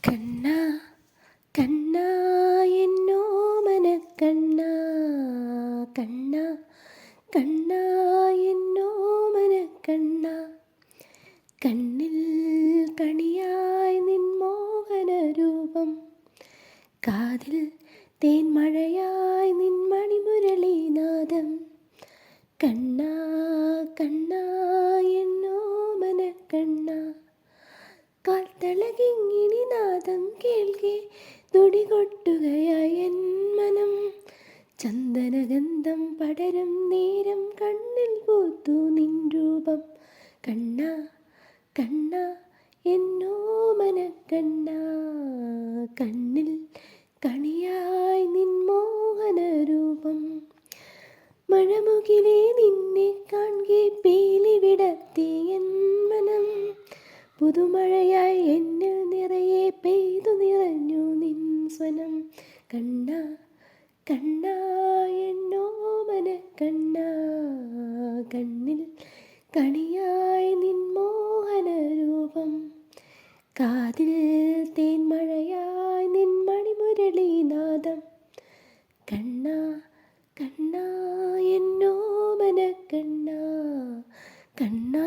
കണ്ണാ കണ്ണാ എന്നോമന കണ്ണാ കണ്ണാ കണ്ണാ എന്നോമന കണ്ണാ കണ്ണിൽ കണിയായി നിൻ മോഹനരൂപം കാതിൽ തേൻമഴയായി നിൻ മണിമുരളീനാദം കണ്ണാ കണ്ണാ എന്നോമന കണ്ണാ കാൽത്തളകിങ്ങിണി നാദം കേൾക്കെ തുടികൊട്ടുകയായി എൻ മനം ചന്ദനഗന്ധം പടരും നേരം കണ്ണിൽ പൂത്തു നിൻ രൂപം കണ്ണാ കണ്ണാ എന്നോമന കണ്ണാ കണ്ണിൽ കണിയായി നിൻ മോഹനരൂപം മഴമുകിലേ നിന്നെ കാൺകെ പീലി വിടർത്തി എൻ മനം പുതുമഴയായി എന്നിൽ നിറയെ പെയ്തു നിറഞ്ഞു നിൻ സ്വനം കണ്ണാ കണ്ണാ എന്നോമന കണ്ണാ കണ്ണിൽ കണിയായി നിൻ മോഹനരൂപം കാതിൽ തേൻമഴയായി നിൻ മണിമുരളീനാദം കണ്ണാ കണ്ണാ എന്നോമന കണ്ണാ കണ്ണാ